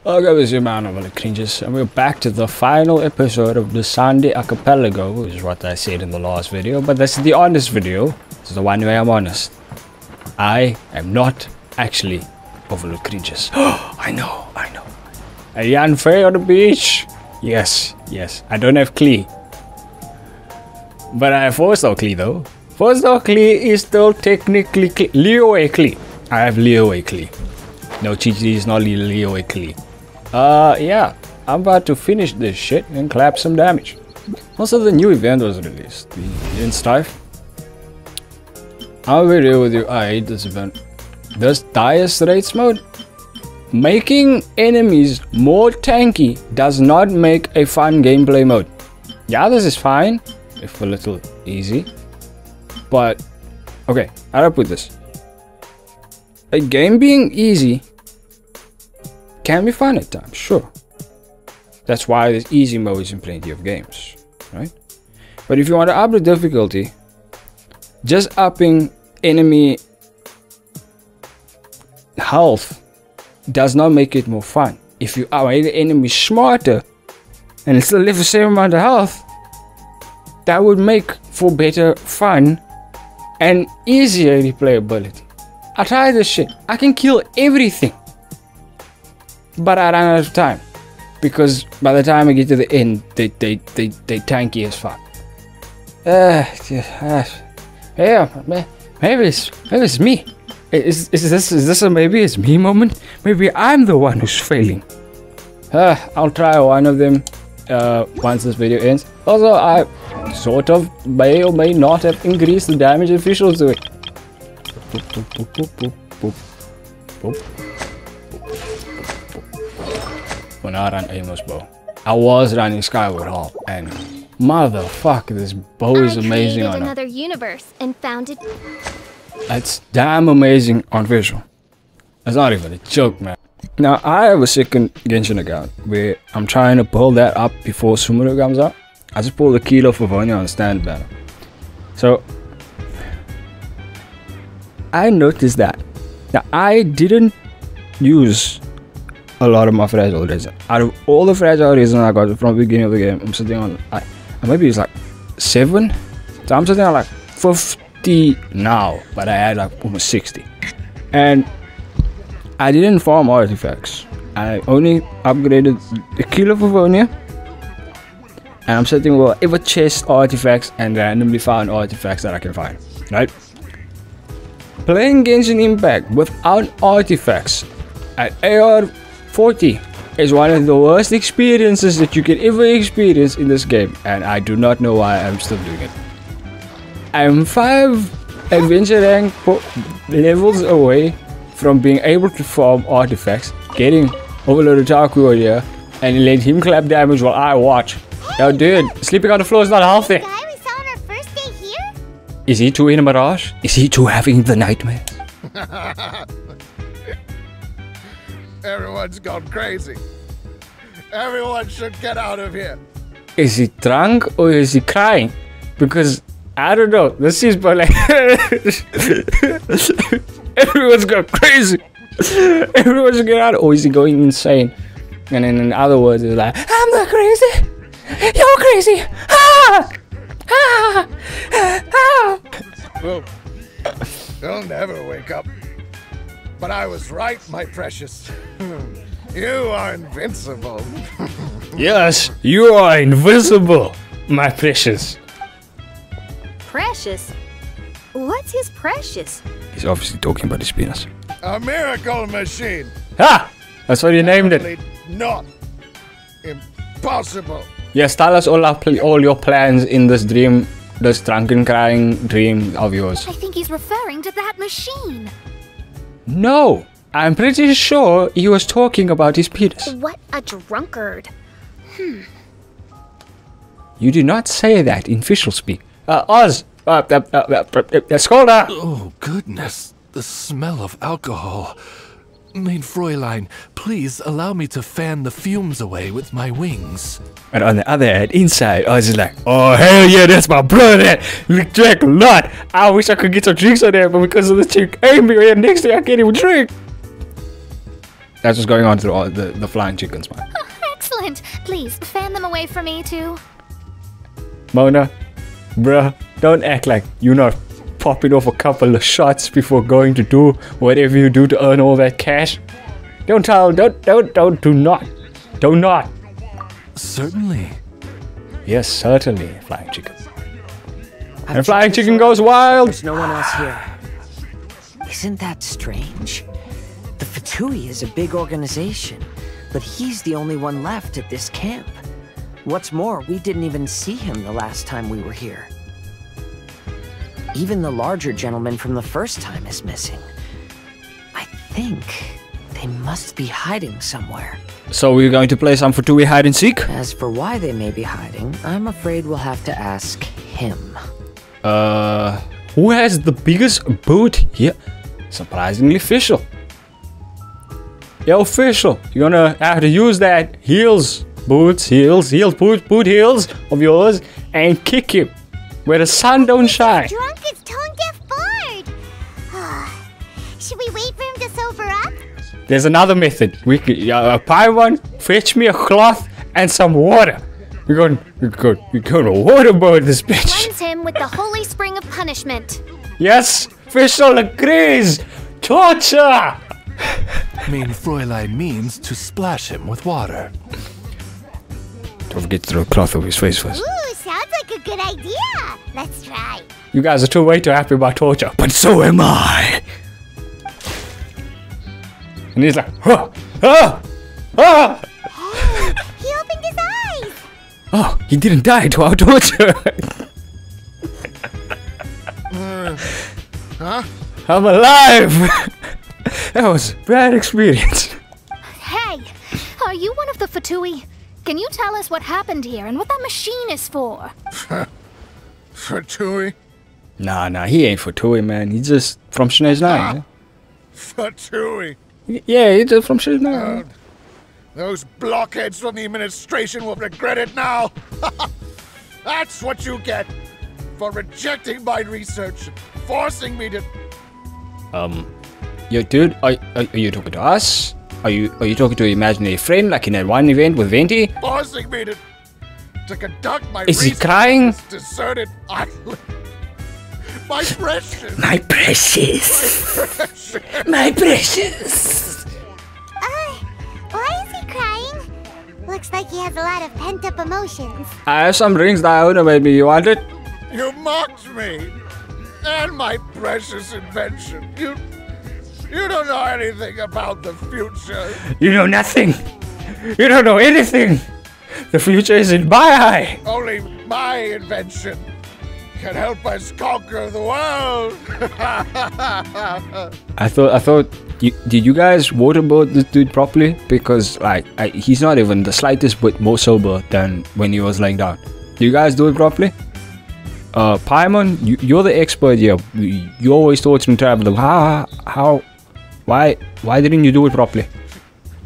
Okay, this is your man of the cringes, and we're back to the final episode of the Sunday Archipelago, which is what I said in the last video, but this is the honest video. This is the one where I'm honest. I am not actually over the cringes. I know. A young fair on the beach. Yes. I don't have Klee. But I have 4-star Klee though. 4-star Klee is still technically Leeway Klee. I have Leeway Klee. No, Chi-Chi is not Leeway Klee. Yeah, I'm about to finish this shit and clap some damage. Also, the new event was released, the Event Strife. I'll be real with you, I hate this event. This Dire Straits mode, making enemies more tanky does not make a fun gameplay mode. Yeah, this is fine, if a little easy, but okay, how do I put this? A game being easy can be fun at times, sure. That's why there's easy modes in plenty of games, right? But if you want to up the difficulty, just upping enemy health does not make it more fun. If you make the enemy smarter and still live the same amount of health, that would make for better fun and easier replayability. I tried this shit. I can kill everything. But I ran out of time, because by the time I get to the end, they tanky as fuck. Yeah, maybe it's me. Is this a maybe it's me moment? Maybe I'm the one who's failing. I'll try one of them once this video ends. Also, I sort of may or may not have increased the damage officials do it. When I ran Amos bow, I was running Skyward Hall, and motherfucker, this bow is amazing on another universe and found it. It's damn amazing on visual. That's not even a joke, man. Now I have a second Genshin account where I'm trying to pull that up before Sumuru comes out. I just pulled the Kilo for Vonia on stand banner. So I noticed that. Now I didn't use a lot of my fragile resin. Out of all the fragile resin I got from the beginning of the game, I'm sitting on maybe it's like 7. So I'm sitting on like 50 now, but I had like almost 60. And I didn't farm artifacts. I only upgraded the Kilo for Vonia. And I'm sitting with whatever chest artifacts and randomly found artifacts that I can find. Right? Playing Genshin Impact without artifacts at AR 40 is one of the worst experiences that you can ever experience in this game, and I do not know why I'm still doing it. I'm 5 adventure rank levels away from being able to farm artifacts, getting Overlord Otaku here, and let him clap damage while I watch. Yo dude, sleeping on the floor is not healthy. The guy we saw on our first day here? Is he too in a mirage? Is he too having the nightmare? Everyone's gone crazy. Everyone should get out of here. Is he drunk or is he crying? Because I don't know. This is but like everyone's gone crazy. Everyone's get out. Or is he going insane? And then in other words, it's like, I'm not crazy. You're crazy. Ah! Ah! Ah! Well, they'll never wake up. But I was right, my precious. You are invincible. Yes, you are invisible, my precious. Precious? What's his precious? He's obviously talking about his penis. A miracle machine. Ah! That's what you named it. Not impossible. Yes, tell us all your plans in this dream, this drunken crying dream of yours. I think he's referring to that machine. No, I'm pretty sure he was talking about his penis. What a drunkard. You do not say that in official speak. Oz, Skolda. Oh, goodness. The smell of alcohol. Main Fräulein, please allow me to fan the fumes away with my wings. And on the other hand, inside, I was like, oh, hell yeah, that's my brother. We drank a lot. I wish I could get some drinks on there, but because of this chick Amy right next to me, I can't even drink. That's what's going on through all the flying chickens, man. Excellent. Please, fan them away from me, too. Mona, bruh, don't act like you're not popping off a couple of shots before going to do whatever you do to earn all that cash. Do not. Certainly. Yes, certainly, flying chicken. And flying chicken goes wild. There's no one else here. Isn't that strange? The Fatui is a big organization, but he's the only one left at this camp. What's more, we didn't even see him the last time we were here. Even the larger gentleman from the first time is missing. I think they must be hiding somewhere. So we're going to play some Fatui hide and seek? As for why they may be hiding, I'm afraid we'll have to ask him. Who has the biggest boot here? Surprisingly, Fischl. Yo, Fischl, you're gonna have to use that boot heels of yours and kick him where the sun don't shine. Drunk is tone-deaf bard. Should we wait for him to sober up? There's another method. We could, Paimon, fetch me a cloth and some water. We're going to waterboard this bitch. Cleanse him with the holy spring of punishment. Yes, Fischl agrees. Torture. Main Fräulein means to splash him with water. Don't forget to throw a cloth over his face first. Ooh, sounds like a good idea. Let's try. You guys are way too happy about torture, but so am I. And he's like, huh, Hey, he opened his eyes. Oh, he didn't die to our torture. Huh? I'm alive. That was a bad experience. Hey, are you one of the Fatui? Can you tell us what happened here and what that machine is for? Fatui? Nah, he ain't Fatui, man. He's just from Schneider's 9. Fatui. Yeah, he's just from Schneider's 9. Those blockheads from the administration will regret it now. That's what you get for rejecting my research, forcing me to... Yo, dude, are you talking to us? Are you talking to an imaginary friend like in that one event with Venti? Forcing me to conduct my Is he research crying? on this deserted island. My precious. My precious. My precious. Why is he crying? Looks like he has a lot of pent-up emotions. I have some rings that I own, maybe you want it? You mocked me and my precious invention. You don't know anything about the future. You know nothing. You don't know anything. The future is in my eye. Only my invention can help us conquer the world. I thought, did you guys waterboard this dude properly? Because like, he's not even the slightest bit more sober than when he was laying down. Do you guys do it properly? Paimon, you're the expert here. You always taught him travel. Why didn't you do it properly?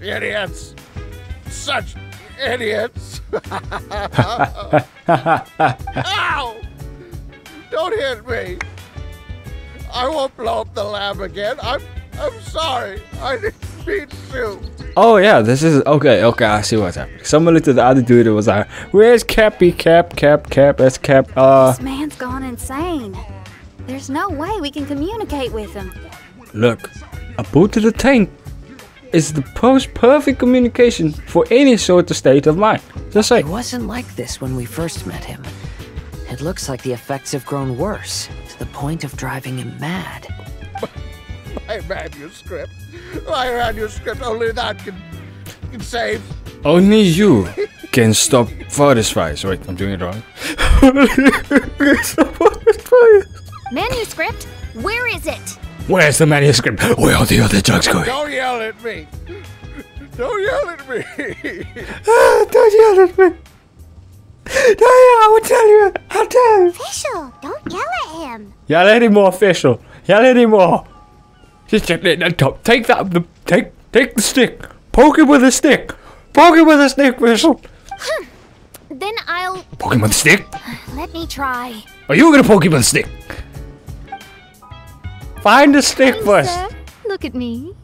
Idiots. Such idiots. Ow! Don't hit me. I won't blow up the lab again. I'm sorry. I didn't mean to. Oh yeah, this is okay. I see what's happening. Similar to the other dude, it was like, where's Cappy? That's Cap. This man's gone insane. There's no way we can communicate with him. Look, a boot to the tank is the perfect communication for any sort of state of mind. Just say. It wasn't like this when we first met him. It looks like the effects have grown worse, to the point of driving him mad. My manuscript. Only that can save. Only you can stop forest fires. Wait, I'm doing it wrong. Stop forest fires. Manuscript? Where is it? Where's the manuscript? Where are the other drugs going? Don't yell at me. Don't yell at me. Don't yell at me. I will tell you. I'll tell you. Fischl, don't yell at him. Yell at him more, Fischl. Yell at him more. Just take that. Take the stick. Poke him with a stick. Poke him with a stick, Fischl. Then I'll... Poke him with a stick? Let me try. Are you gonna poke him with a stick? Find the stick Please, first. sir, look at me.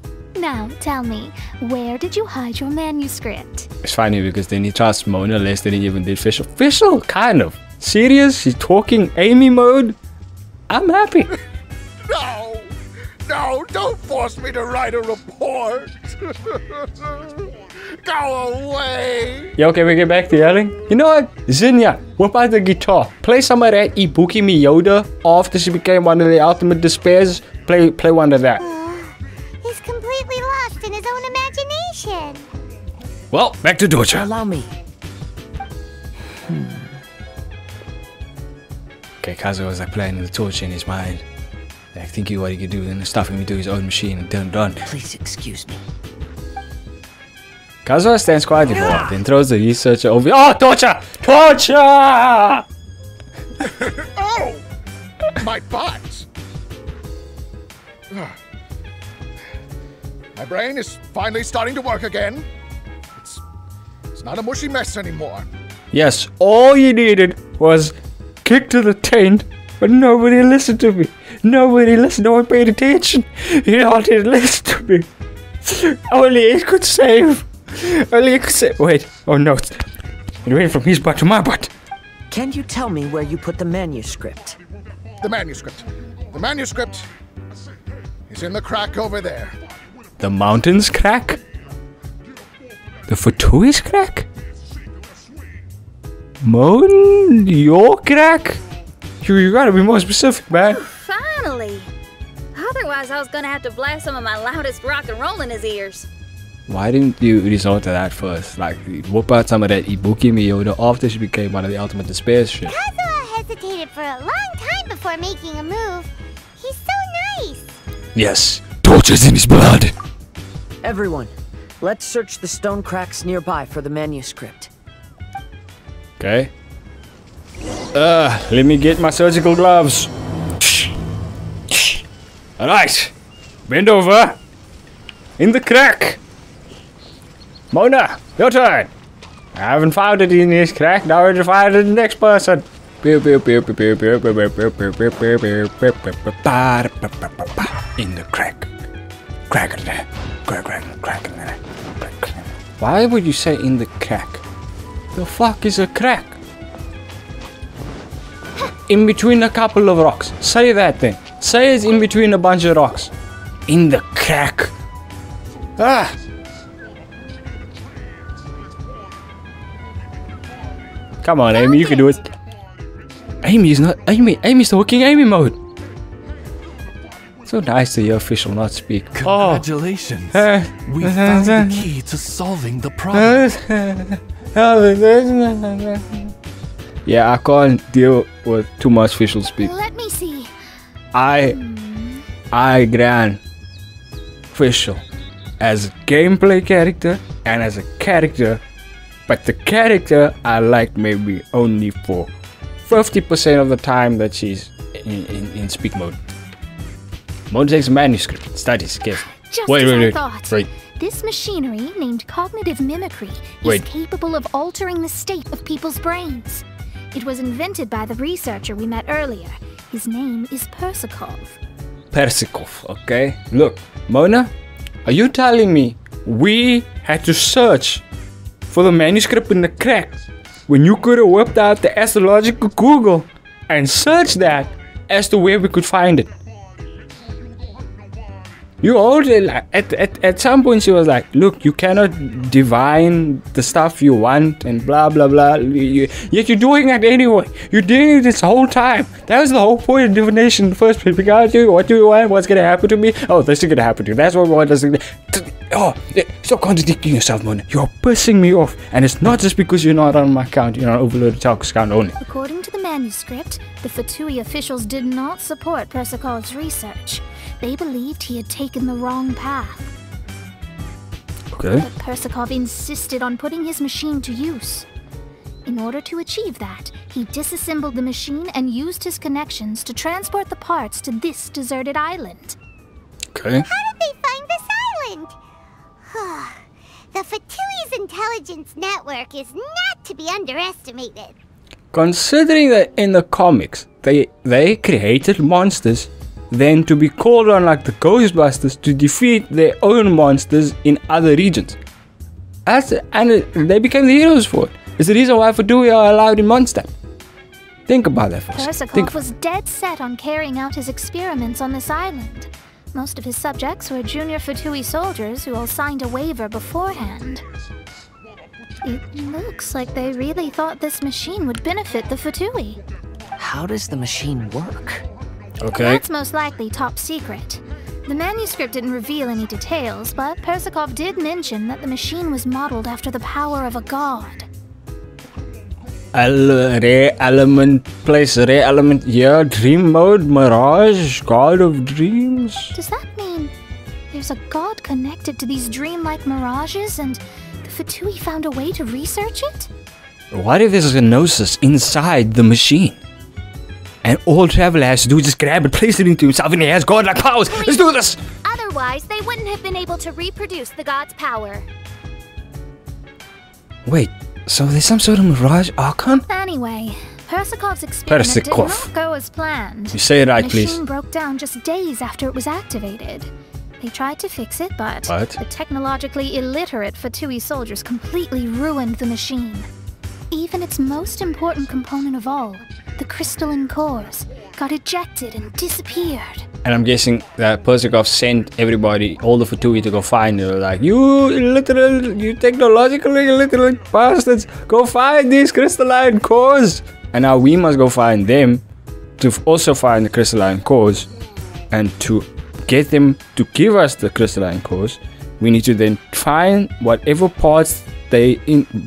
Now, tell me, where did you hide your manuscript? It's funny because then he trusts Mona less than he even did Fischl. Fischl, kind of. Serious? She's talking Amy mode? I'm happy. No! No, don't force me to write a report! Go away! Yo, can we get back to yelling? You know what? Zinnia, whip out the guitar. Play some of that Ibuki me Yoda after she became one of the ultimate despairs. Play one of that. He's completely lost in his own imagination. Well, back to torture. Allow me. Okay, Kazuo was like playing the torch in his mind. Like thinking what he could do and stuffing me to his own machine and done. Please excuse me. Kazuo stands quietly for a while, then throws the researcher over. Oh, torture! Torture! Oh! My butt! My brain is finally starting to work again. It's not a mushy mess anymore. Yes, all you needed was kick to the taint, but nobody listened to me. Nobody listened, no one paid attention. You all didn't listen to me. Only it could save. Only it could save. Wait, oh no. It went from his butt to my butt. Can you tell me where you put the manuscript? The manuscript. The manuscript is in the crack over there. The mountains crack? The Futui's crack? Moon, your crack? You gotta be more specific, man. Finally! Otherwise, I was gonna have to blast some of my loudest rock and roll in his ears. Why didn't you resort to that first? Like, whoop out some of that Ibuki Miyoda after she became one of the ultimate despair shit. Kazuha hesitated for a long time before making a move. He's so nice. Yes, torture's in his blood. Everyone, let's search the stone cracks nearby for the manuscript. Okay. Let me get my surgical gloves. Alright. Bend over. In the crack. Mona, your turn. I haven't found it in this crack, now I find it in the next person. In the crack. Crack in there. Crack in there. Why would you say in the crack? The fuck is a crack? In between a couple of rocks. Say that then. Say it's in between a bunch of rocks. In the crack. Ah! Come on, Amy, you can do it. Amy's not Amy. Amy's talking Amy mode. So nice to hear Fischl not speak. Congratulations. We found the key to solving the problem. Yeah, I can't deal with too much Fischl speak. Let me see. I grant Fischl as a gameplay character and as a character, but the character I like maybe only for 50% of the time that she's in speak mode. Mode takes manuscript, studies, gift. Just Wait. as I thought. Wait. This machinery, named cognitive mimicry, Wait. is capable of altering the state of people's brains. It was invented by the researcher we met earlier. His name is Persakov. Persikov, okay? Look, Mona, are you telling me we had to search for the manuscript in the crack when you could have whipped out the astrological Google and searched that as to where we could find it? You already, like, at some point she was like, look, you cannot divine the stuff you want and blah blah blah, yet you're doing it anyway. You're doing it this whole time. That was the whole point of divination in the first place. Because what do you want? What's gonna happen to me? Oh, this is gonna happen to you. That's what we want. Oh, stop contradicting yourself, Mona. You're pissing me off. And it's not just because you're not on my account. You're on Overloaded Talks account only. According to the manuscript, the Fatui officials did not support Persakov's research. They believed he had taken the wrong path. Okay. But Persakov insisted on putting his machine to use. In order to achieve that, he disassembled the machine and used his connections to transport the parts to this deserted island. Okay. How did they find this island? The Fatui's intelligence network is not to be underestimated. Considering that in the comics they created monsters than to be called on like the Ghostbusters to defeat their own monsters in other regions. They became the heroes for it. It's the reason why Fatui are allowed in Mondstadt. Think about that for a second. Persikov was dead set on carrying out his experiments on this island. Most of his subjects were junior Fatui soldiers who all signed a waiver beforehand. It looks like they really thought this machine would benefit the Fatui. How does the machine work? Okay. That's most likely top secret. The manuscript didn't reveal any details, but Persikov did mention that the machine was modeled after the power of a god. Rare element, place rare element here, dream mode, mirage, god of dreams. Does that mean there's a god connected to these dreamlike mirages and the Fatui found a way to research it? What if there's a gnosis inside the machine? And all Traveler has to do is just grab it, place it into himself, and he has godlike powers. Let's do this! Otherwise, they wouldn't have been able to reproduce the god's power. Wait, so there's some sort of mirage archon? Anyway, Persikov's experiment did not go as planned. You say it right, the please. The machine broke down just days after it was activated. They tried to fix it, but the technologically illiterate Fatui soldiers completely ruined the machine. Even its most important component of all, the crystalline cores, got ejected and disappeared. And I'm guessing that Persikov sent everybody, all the Fatui, to go find it. Like, you illiterate, you technologically illiterate bastards, go find these crystalline cores. And now we must go find them to also find the crystalline cores. And to get them to give us the crystalline cores, we need to then find whatever parts they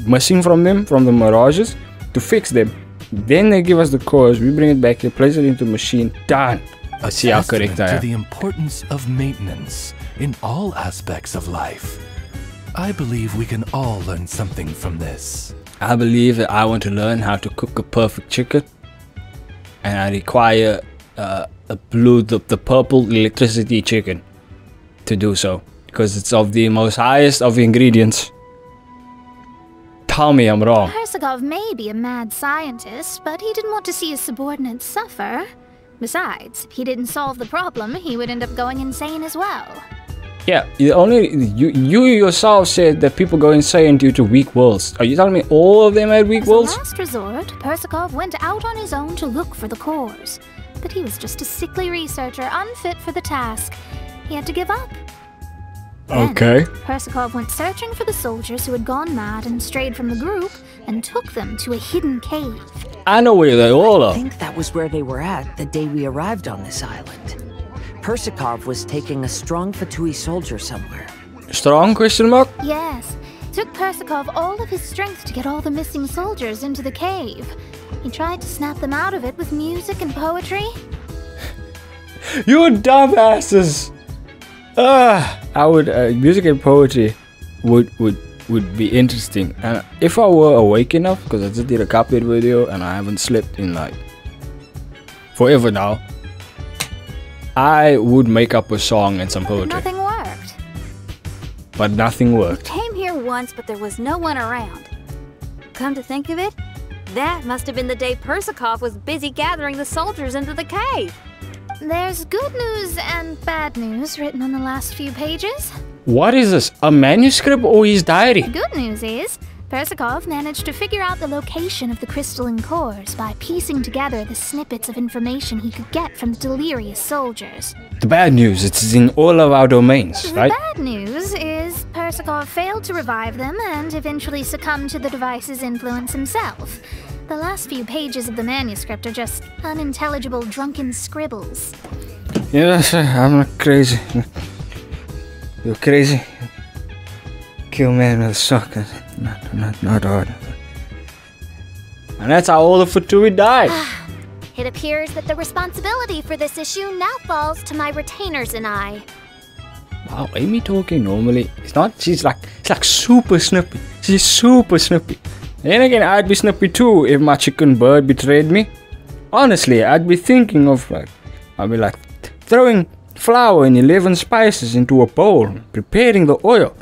missing from them, from the mirages, to fix them. Then they give us the cores, we bring it back here, place it into the machine, done. I see how correct I am. To the importance of maintenance in all aspects of life. I believe we can all learn something from this. I believe that I want to learn how to cook a perfect chicken, and I require the purple electricity chicken to do so, because it's of the most highest of ingredients. Tell me I'm wrong. Persikov may be a mad scientist, but he didn't want to see his subordinates suffer. Besides, if he didn't solve the problem, he would end up going insane as well. Yeah, you yourself said that people go insane due to weak wills. Are you telling me all of them had weak wills? As a last resort, Persikov went out on his own to look for the cores. But he was just a sickly researcher, unfit for the task. He had to give up. Okay. Then, Persikov went searching for the soldiers who had gone mad and strayed from the group, and took them to a hidden cave. I know where they all are. I think that was where they were at the day we arrived on this island. Persikov was taking a strong Fatui soldier somewhere. Strong, question mark? Yes. It took Persikov all of his strength to get all the missing soldiers into the cave. He tried to snap them out of it with music and poetry. You dumbasses! I would music and poetry would be interesting. And if I were awake enough, because I just did a Cuphead video and I haven't slept in like forever now, I would make up a song and some poetry. Nothing worked. But nothing worked. Came here once, but there was no one around. Come to think of it, that must have been the day Persikov was busy gathering the soldiers into the cave. There's good news and bad news written on the last few pages. What is this? A manuscript or his diary? The good news is, Persikov managed to figure out the location of the crystalline cores by piecing together the snippets of information he could get from the delirious soldiers. The bad news, it's in all of our domains, right? The bad news is Persikov failed to revive them and eventually succumbed to the device's influence himself. The last few pages of the manuscript are just unintelligible drunken scribbles. Yes, I'm not crazy. You're crazy. Kill man with a sock. Not hard. And that's how all the Fatui died. It appears that the responsibility for this issue now falls to my retainers and I. Wow, Amy talking normally. She's like super snippy. She's super snippy. Then again, I'd be snippy too if my chicken bird betrayed me. Honestly, I'd be thinking of I'd be like throwing flour and 11 spices into a bowl, preparing the oil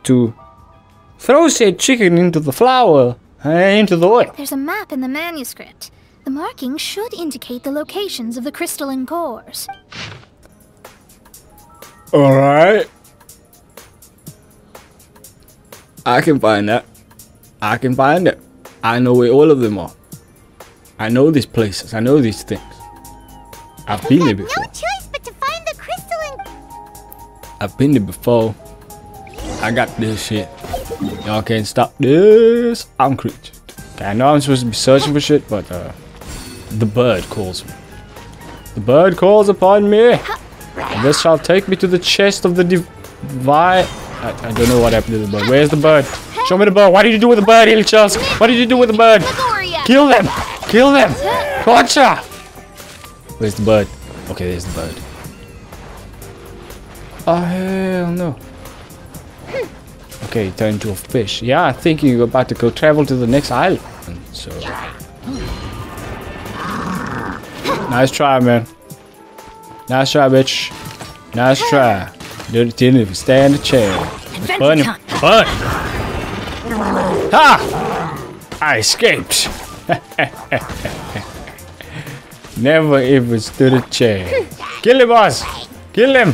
to throw said chicken into the flour, into the oil. There's a map in the manuscript. The The markings should indicate the locations of the crystalline cores. Alright. I can find that. I can find it. I know where all of them are. I know these places. I know these things. I've been there before. No choice but to find the crystalline. I've been there before. I got this shit. Y'all can't stop this. I'm creature. Okay, I know I'm supposed to be searching for shit, but the bird calls me. The bird calls upon me. And this shall take me to the chest of the divine. I don't know what happened to the bird. Where's the bird? Show me the bird. What did you do with the bird, Ilchas? What did you do with the bird? Kill them! Kill them! Torture! Where's the bird? Okay, there's the bird. Oh, hell no. Okay, turn into a fish. Yeah, I think you're about to go travel to the next island. So. Nice try, man. Nice try, bitch. Nice try. Didn't even stand a chance. Burn him. Burn! Ha! I escaped. Never even stood a chance. Kill him, boss! Kill him!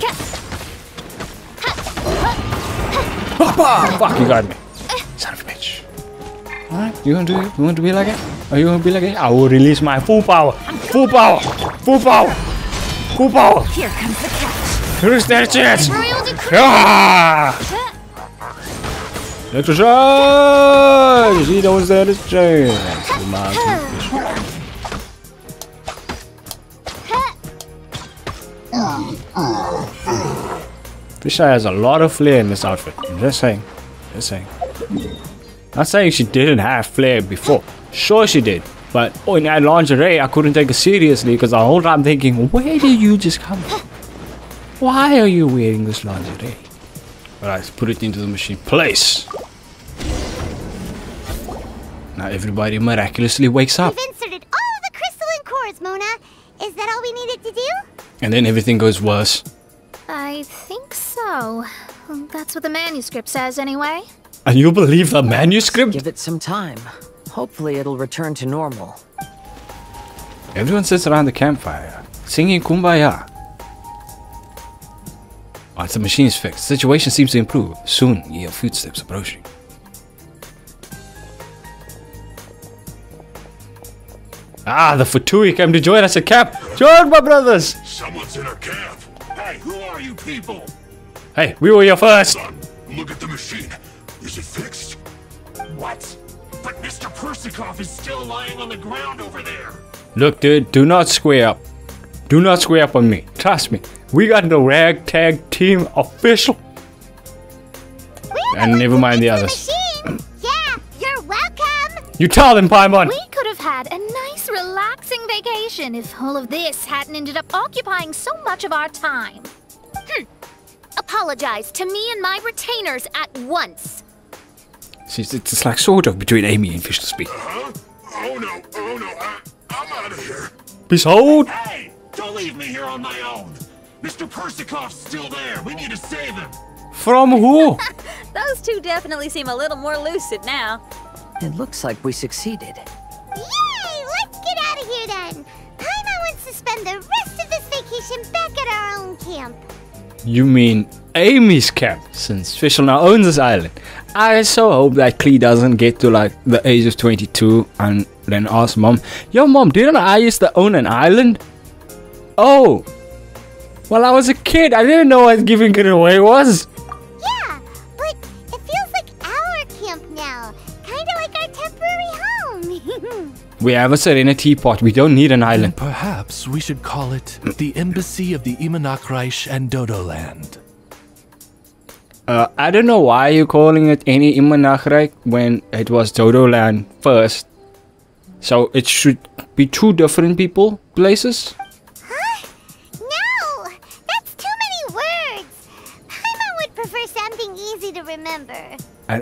Fuck, you got me. Son of a bitch. Alright, you gonna do it? You want to be like it? Are you gonna be like it? I will release my full power. Full power! Full power! Full power! Here comes the catch. Who's stand a chance? Ah! Electrocharge! He don't stand a chance. Fish Eye has a lot of flair in this outfit. I'm just saying. Just saying. Not saying she didn't have flair before. Sure she did. But in that lingerie, I couldn't take it seriously because the whole time thinking, where did you just come from? Why are you wearing this lingerie? Alright, put it into the machine. Place! Now everybody miraculously wakes up. We've inserted all the crystalline cores, Mona. Is that all we needed to do? And then everything goes worse. I think so. That's what the manuscript says anyway. And you believe the manuscript? Give it some time. Hopefully it'll return to normal. Everyone sits around the campfire, singing Kumbaya. Once the machine is fixed, the situation seems to improve. Soon, you hear footsteps approaching. Ah, the Fatui came to join us at camp. Join my brothers! Someone's in our camp. Hey, who are you people? Hey, we were here first. Son, look at the machine. Is it fixed? What? But Mr. Persikov is still lying on the ground over there. Look, dude, do not square up. Do not square up on me. Trust me. We got the ragtag team official. And never mind the others. Yeah, you're welcome. You tell them, Paimon. We could have had a nice, relaxing vacation if all of this hadn't ended up occupying so much of our time. Apologize to me and my retainers at once. See, it's like sort of between Amy and Fish to speak. Huh? Oh no, I'm out of here. Peace out. Hey, don't leave me here on my own. Mr. Persikov's still there. We need to save him. From who? Those two definitely seem a little more lucid now. It looks like we succeeded. Yay! Let's get out of here then. Paimon wants to spend the rest of this vacation back at our own camp. You mean Amy's camp, since Fischl now owns this island. I so hope that Klee doesn't get to like the age of 22 and then ask Mom, yo Mom, didn't I used to own an island? Oh, well I was a kid, I didn't know what giving it away was. Yeah, but it feels like our camp now. Kinda like our temporary home. We have a Serenity pot, we don't need an island. Perhaps we should call it the Embassy of the Imanakreich and Dodoland. I don't know why you're calling it any Imanakreich when it was Dodoland first. So it should be two different places? Huh? No! That's too many words! Paimon would prefer something easy to remember.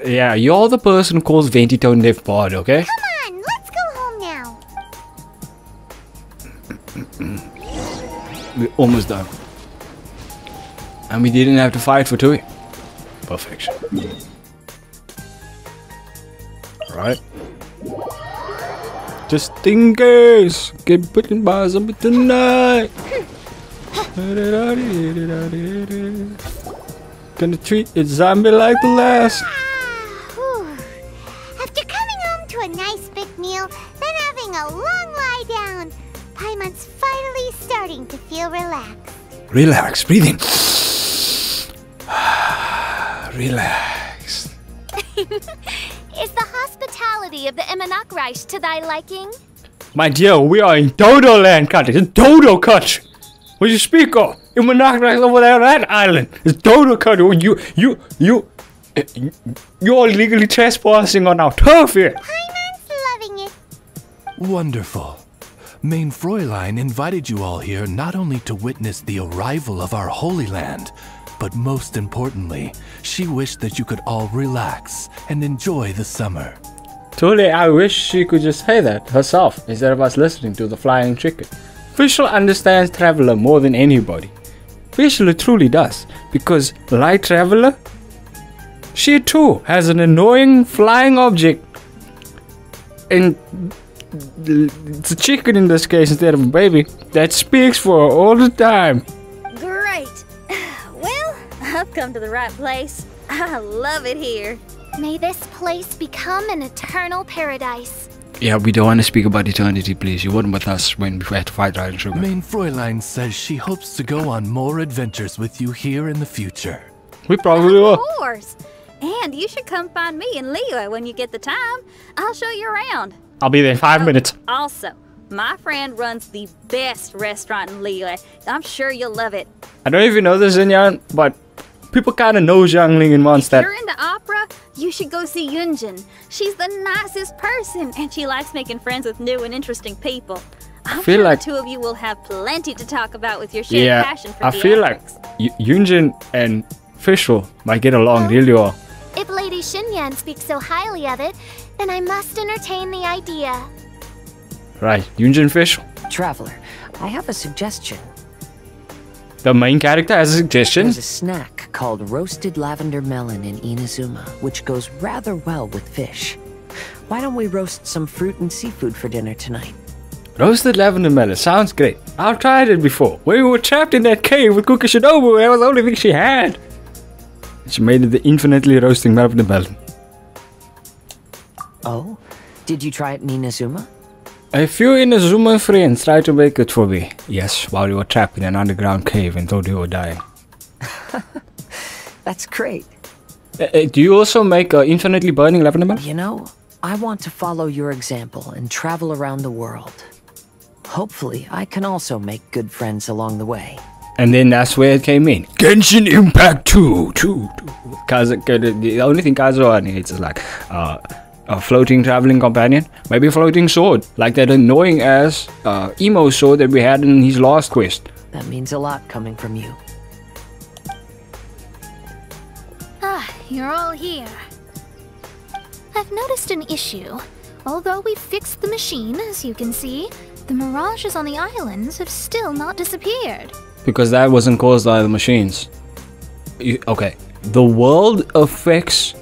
Yeah, you're the person who calls Ventitone Dev Pod, okay? Come on, let's go home now. We're almost done. And we didn't have to fight for Tui. Perfection. Right. Just in case. Get bitten by something tonight. Gonna treat it zombie like the last. After coming home to a nice big meal, then having a long lie down, Paimon's finally starting to feel relaxed. Relax, breathe in. Relax. Is the hospitality of the Emanakreich to thy liking? My dear, we are in Dodo land country. It's Dodo country. What you speak of? Emanakreich over there on that island. It's Dodo country. You're illegally trespassing on our turf here. Paimon's loving it. Wonderful. Main Fräulein invited you all here not only to witness the arrival of our Holy Land, but most importantly, she wished that you could all relax and enjoy the summer. Truly, I wish she could just say that herself instead of us listening to the flying chicken. Fischl understands Traveler more than anybody. Fischl truly does, because like Traveler, she too has an annoying flying object, and it's a chicken in this case instead of a baby, that speaks for her all the time. Great. Well, I've come to the right place. I love it here. May this place become an eternal paradise. Yeah, we don't want to speak about eternity, please. You weren't with us when we had to fight Ryan Sugar. Main Fräulein says she hopes to go on more adventures with you here in the future. We probably will. Of course. And you should come find me and Leo when you get the time. I'll show you around. I'll be there in 5 minutes. Also, my friend runs the best restaurant in Liyue. I'm sure you'll love it. I don't know if you know this, Zinyan, but people kind of know Xiangling in Mondstadt. If you're into opera, you should go see Yunjin. She's the nicest person, and she likes making friends with new and interesting people. I'm feel sure like the two of you will have plenty to talk about with your shared passion for I feel like Yunjin and Fischl might get along really well. If Lady Xinyan speaks so highly of it, then I must entertain the idea. Right, Yunjin Fischl. Traveler, I have a suggestion. The main character has a suggestion. There's a snack called roasted lavender melon in Inazuma, which goes rather well with fish. Why don't we roast some fruit and seafood for dinner tonight? Roasted lavender melon sounds great. I've tried it before. When we were trapped in that cave with Kuka Shinobu, that was the only thing she had. She made it the infinitely roasting lavender melon. Oh? Did you try it in Inazuma? A few Inazuma friends tried to make it for me. Yes, while we were trapped in an underground cave and thought we were dying. That's great. Do you also make infinitely burning lavender melon? You know, I want to follow your example and travel around the world. Hopefully, I can also make good friends along the way. And then that's where it came in. Genshin Impact 2. The only thing Kazuha needs is like a floating traveling companion. Maybe a floating sword. Like that annoying ass emo sword that we had in his last quest. That means a lot coming from you. Ah, you're all here. I've noticed an issue. Although we've fixed the machine, as you can see, the mirages on the islands have still not disappeared. Because that wasn't caused by the machines. Okay, the world affects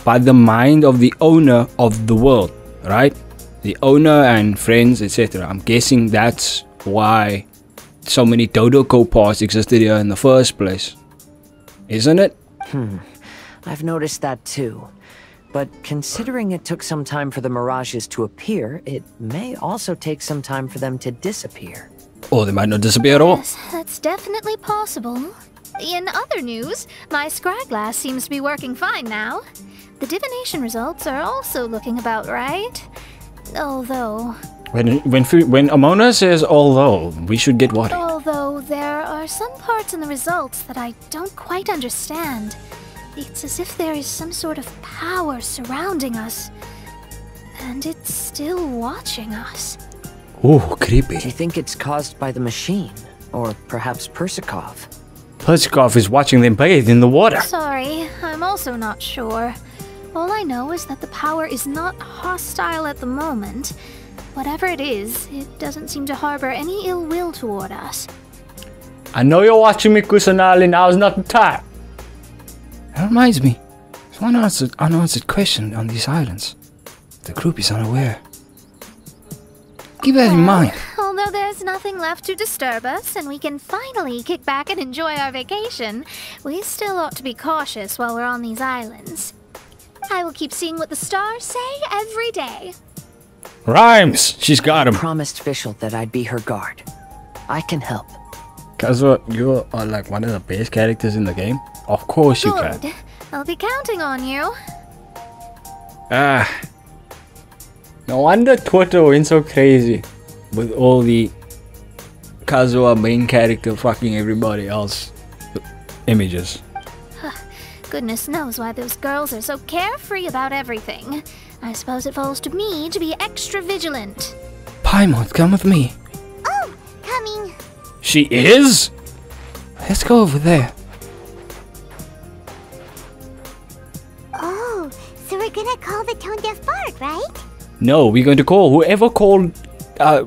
by the mind of the owner of the world, right? The owner and friends, etc. I'm guessing that's why so many Dodoko parts existed here in the first place. Isn't it? I've noticed that too. But considering it took some time for the mirages to appear, it may also take some time for them to disappear. Or they might not disappear at all. Yes, that's definitely possible. In other news, my scryglass seems to be working fine now. The divination results are also looking about right. Although... When Amona says although, we should get what? Although there are some parts in the results that I don't quite understand. It's as if there is some sort of power surrounding us. And it's still watching us. Ooh, creepy. Do you think it's caused by the machine? Or perhaps Persikov? Persikov is watching them bathe in the water. Sorry, I'm also not sure. All I know is that the power is not hostile at the moment. Whatever it is, it doesn't seem to harbor any ill will toward us. I know you're watching me, Kusanali. Now is not the time. That reminds me. There's one unanswered question on these islands. The group is unaware. Keep that in mind. Although there's nothing left to disturb us and we can finally kick back and enjoy our vacation, we still ought to be cautious while we're on these islands. I will keep seeing what the stars say every day. Rhymes! She's got him. I promised Fischl that I'd be her guard. I can help. Kazuha, you are like one of the best characters in the game. Of course you can. Good. I'll be counting on you. No wonder Twitter went so crazy with all the Kazuha main character fucking everybody else images. Goodness knows why those girls are so carefree about everything. I suppose it falls to me to be extra vigilant. Paimon, come with me. Oh, coming. She is? Let's go over there. Oh, so we're gonna call the tone deaf bard, right? No, we're going to call whoever called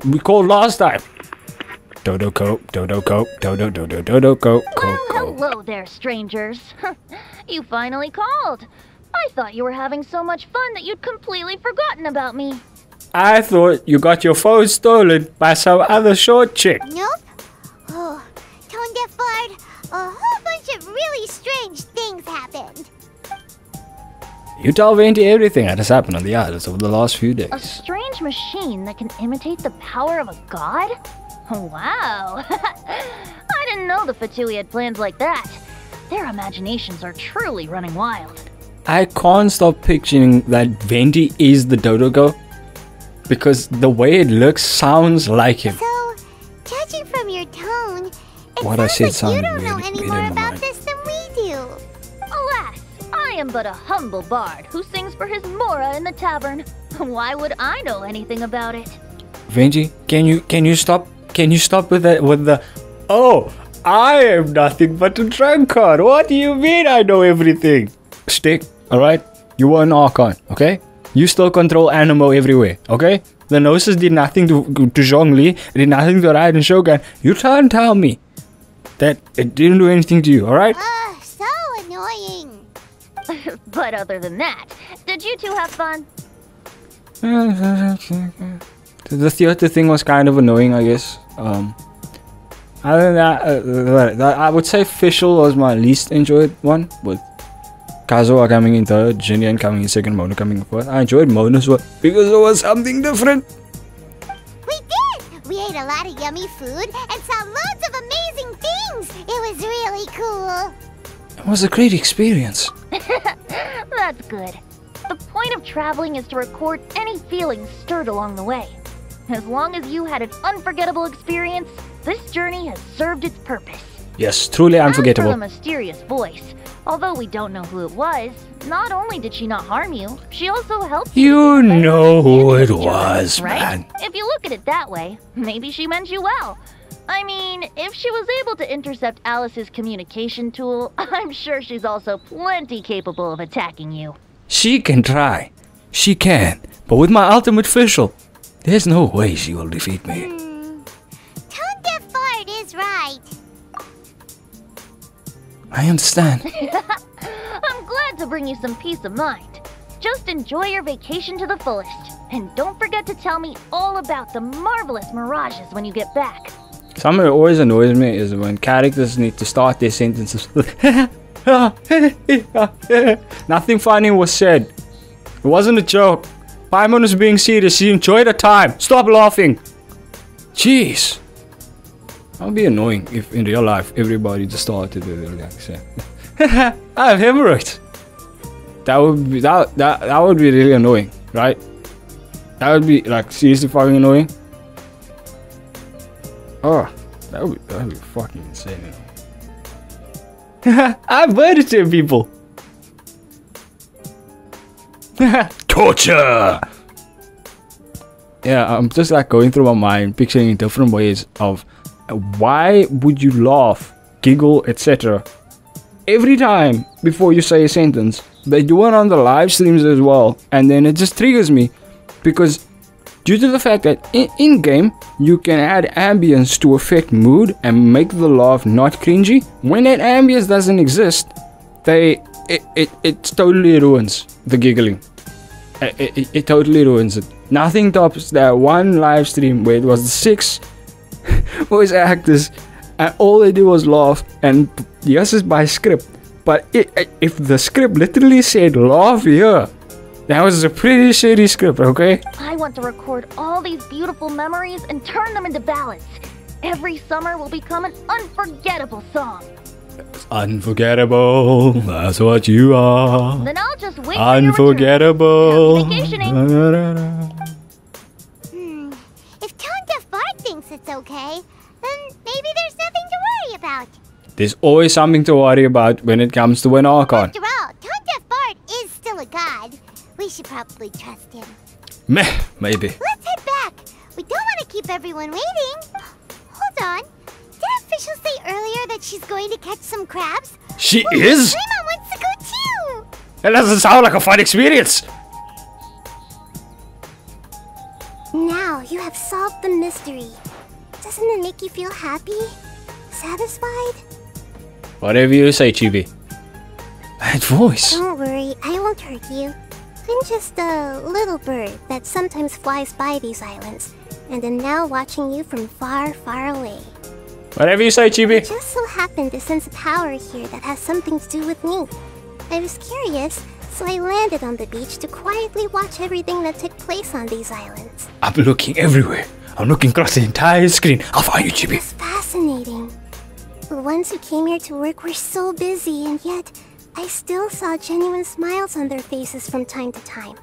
we called last time. Dodo Co, Dodo Co, Dodo Dodo Dodo Co, Co. Hello there, strangers. You finally called. I thought you were having so much fun that you'd completely forgotten about me. I thought you got your phone stolen by some other short chick. Nope. Oh, tone deaf bard, a whole bunch of really strange things happened. You tell Venti everything that has happened on the islands over the last few days. A strange machine that can imitate the power of a god? Wow. I didn't know the Fatui had plans like that. Their imaginations are truly running wild. I can't stop picturing that Venti is the Dodogo because the way it looks sounds like him. So, judging from your tone, it What I said sounds like you sounded don't know really any weird more in my about mind. this than we do. Alas, I am but a humble bard who sings for his Mora in the tavern. Why would I know anything about it? Venti, can you stop with the oh, I am nothing but a drunkard. What do you mean I know everything? Stick, alright? You were an Archon, okay? You still control Animo everywhere, okay? The Gnosis did nothing to Zhongli, did nothing to Raiden Shogun. You try and tell me that it didn't do anything to you, alright? So annoying. But other than that, did you two have fun? The theater thing was kind of annoying, I guess. Other than that, I would say Fischl was my least enjoyed one, with Kazuha coming in third, Jinyan coming in second, Mona coming in fourth. I enjoyed Mona's one because it was something different. We did! We ate a lot of yummy food and saw loads of amazing things! It was really cool! It was a great experience. That's good. The point of traveling is to record any feelings stirred along the way. As long as you had an unforgettable experience, this journey has served its purpose. Yes, truly unforgettable. As for the mysterious voice, although we don't know who it was, not only did she not harm you, she also helped You to know who it endurance, was, right? man. If you look at it that way, maybe she meant you well. I mean, if she was able to intercept Alice's communication tool, I'm sure she's also plenty capable of attacking you. She can try. She can. But with my ultimate Fischl, there's no way she will defeat me. Tone deaf bard is right. I understand. I'm glad to bring you some peace of mind. Just enjoy your vacation to the fullest. And don't forget to tell me all about the marvelous mirages when you get back. Something that always annoys me is when characters need to start their sentences with nothing funny was said. It wasn't a joke. Paimon was being serious. She enjoyed her time. Stop laughing. Jeez. That would be annoying if in real life everybody just started to like say I have hemorrhoids. That would be really annoying, right? That would be like seriously fucking annoying. Oh, that would be fucking insane. I've murdered 10 people. Torture. Yeah, I'm just like going through my mind, picturing different ways of why would you laugh, giggle, etc. every time before you say a sentence. They do it on the live streams as well, and then it just triggers me because due to the fact that in game you can add ambience to affect mood and make the laugh not cringy. When that ambience doesn't exist, it totally ruins the giggling. It totally ruins it. Nothing tops that one live stream where it was the 6 voice actors and all they did was laugh, and yes, it's by script, but if the script literally said laugh here, that was a pretty shitty script, okay? I want to record all these beautiful memories and turn them into ballads. Every summer will become an unforgettable song. Unforgettable, that's what you are. Then I'll just wait unforgettable. For your return. Vacationing. If Tonta Fart thinks it's okay, then maybe there's nothing to worry about. There's always something to worry about when it comes to an Archon. After all, Tonta Fart is still a god. We should probably trust him. Meh, maybe. Let's head back. We don't want to keep everyone waiting. Hold on. Did officials say earlier that she's going to catch some crabs? She is? Grandma wants to go too. That doesn't sound like a fun experience. Now you have solved the mystery. Doesn't it make you feel happy? Satisfied? Whatever you say, Chibi. That voice. Don't worry, I won't hurt you. I'm just a little bird that sometimes flies by these islands, and am now watching you from far, far away. Whatever you say, Chibi. I just so happened to sense a power here that has something to do with me. I was curious, so I landed on the beach to quietly watch everything that took place on these islands. I'm looking everywhere. I'm looking across the entire screen. I'll find you, Chibi. It's fascinating. The ones who came here to work were so busy, and yet I still saw genuine smiles on their faces from time to time.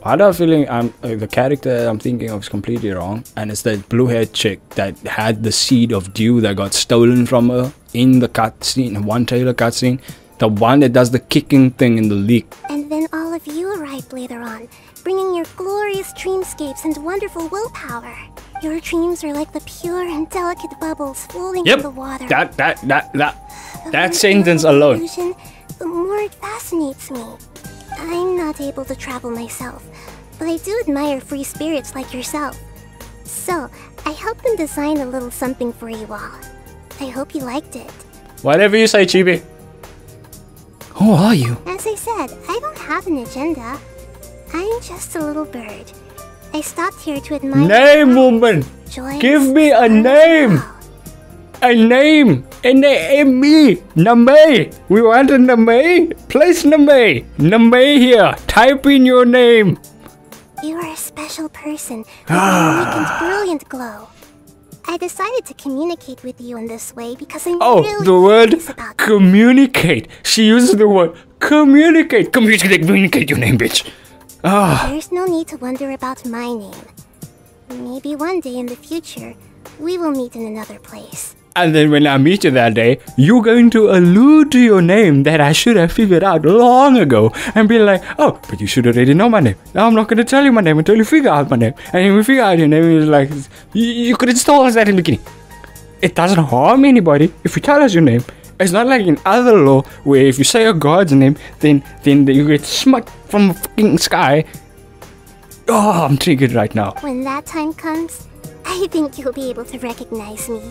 I had a feeling the character I'm thinking of is completely wrong, and it's that blue-haired chick that had the seed of dew that got stolen from her in the cutscene, one trailer cutscene, the one that does the kicking thing in the leak. And then all of you arrived later on, bringing your glorious dreamscapes and wonderful willpower. Your dreams are like the pure and delicate bubbles floating in the water. That sentence alone. The more it fascinates me. I'm not able to travel myself, but I do admire free spirits like yourself. So, I helped them design a little something for you all. I hope you liked it. Whatever you say, Chibi. Who are you? As I said, I don't have an agenda. I'm just a little bird. I stopped here to admire... Name, woman! Give me a name! A name! N-A-M-E! Name! We want a name! Place name! Name here! Type in your name! You are a special person with a unique and brilliant glow. I decided to communicate with you in this way because I'm really the word curious about communicate! She uses the word communicate! Communicate your name, bitch! There's no need to wonder about my name. Maybe one day in the future, we will meet in another place. And then when I meet you that day, you're going to allude to your name that I should have figured out long ago. And be like, oh, but you should already know my name. Now I'm not going to tell you my name until you figure out my name. And when you figure out your name, it's like, you could install us that in the beginning. It doesn't harm anybody if you tell us your name. It's not like in other law where if you say a god's name, then you get smacked from the fucking sky. Oh, I'm triggered right now. When that time comes, I think you'll be able to recognize me.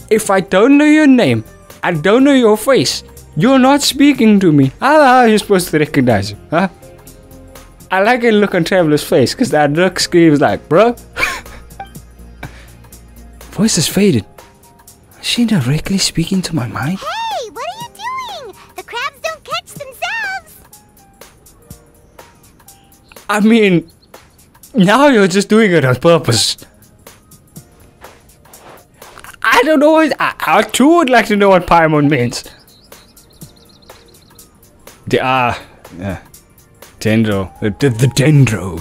If I don't know your name, I don't know your face, you're not speaking to me. How are you supposed to recognize you, huh? I like a look on Traveler's face, because that look screams like, bruh. Voice is faded. Is she directly speaking to my mind? Hey, what are you doing? The crabs don't catch themselves. I mean, now you're just doing it on purpose. I don't know what... I too would like to know what Paimon means. The Dendro. The Dendro.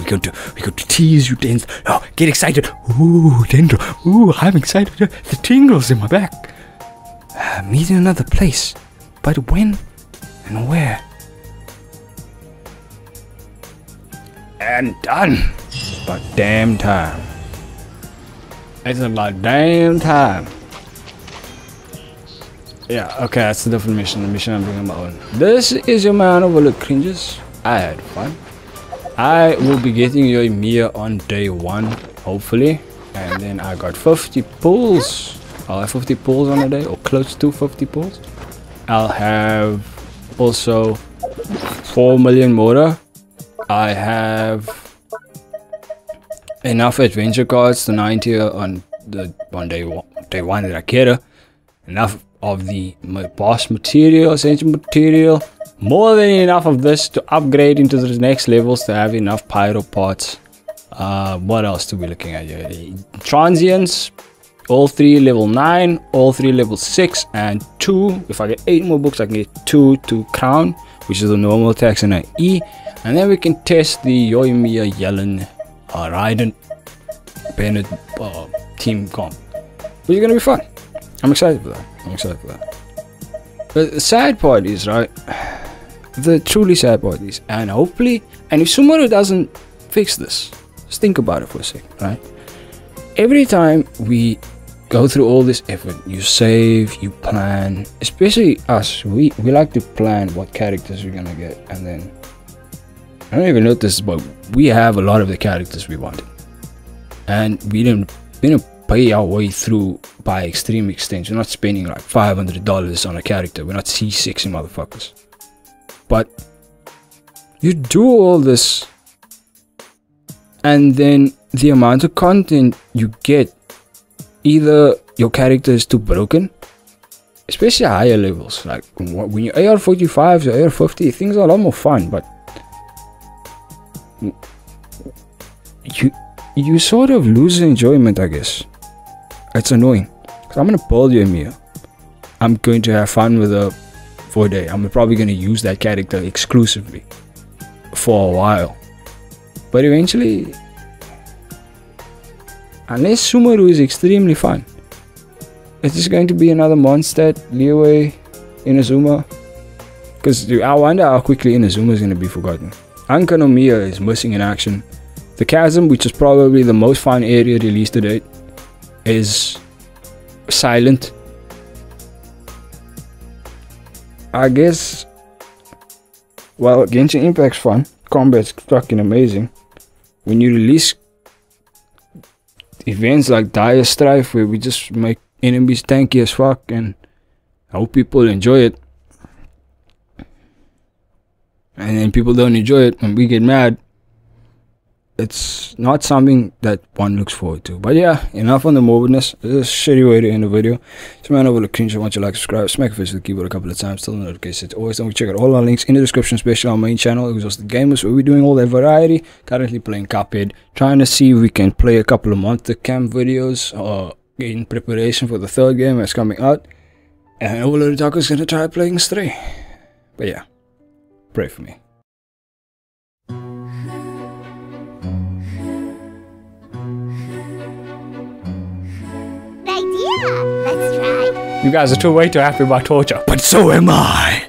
We got to tease you, Dendro. Oh, get excited. Ooh, Dendro. Ooh, I'm excited. The tingles in my back. Meet in another place. But when and where? And done. It's about damn time. It's about damn time. Yeah, okay, that's a different mission. The mission I'm doing on my own. This is your man Overlook Cringes. I had fun. I will be getting your Mia on day 1, hopefully. And then I got 50 pulls. I'll have 50 pulls on a day, or close to 50 pulls. I'll have also 4 million motor. I have enough adventure cards to 90 on day one that I get her. Enough of the boss material, essential material. More than enough of this to upgrade into the next levels to have enough pyro parts. What else are we looking at here? Transients, all 3 level 9, all 3 level 6, and 2. If I get 8 more books, I can get 2 to crown, which is the normal attacks and an E. And then we can test the YOURE, Yellen, Raiden, Bennett team comp, which is gonna be fun. I'm excited for that. But the sad part is, right? The truly sad part is, and hopefully, and if Sumeru doesn't fix this, just think about it for a second, right? Every time we go through all this effort, you save, you plan, especially us, we like to plan what characters we're gonna get, and then I don't even know this, but we have a lot of the characters we wanted, and we didn't pay our way through by extreme extent. We're not spending like $500 on a character. We're not C6 motherfuckers. But you do all this, and then the amount of content you get, either your character is too broken, especially higher levels. Like when you AR-45s or AR-50, things are a lot more fun, but you sort of lose the enjoyment, I guess. It's annoying. Cause I'm gonna build YOURE. I'm going to have fun with her for a day. I'm probably gonna use that character exclusively for a while. But eventually, unless Sumeru is extremely fun, it's just going to be another Mondstadt, Liyue, Inazuma. Because I wonder how quickly Inazuma is going to be forgotten. Anka no Miya is missing in action. The Chasm, which is probably the most fun area released to date, is silent. I guess, well, Genshin Impact's fun. Combat's fucking amazing. When you release events like Dire Strife, where we just make enemies tanky as fuck and hope people enjoy it, and then people don't enjoy it and we get mad, it's not something that one looks forward to. But yeah, enough on the morbidness. This is a shitty way to end the video. So man, over the screenshot, once you like, subscribe, smack a face with the keyboard a couple of times, tell the notifications. Always don't check out all our links in the description, especially our main channel. It was also the gamers where we're doing all that variety. Currently playing Cuphead, trying to see if we can play a couple of monster camp videos in preparation for the 3rd game that's coming out. And Overlord Taco's gonna try playing Stray. But yeah, pray for me. Let's try. You guys are way too happy about torture, but so am I.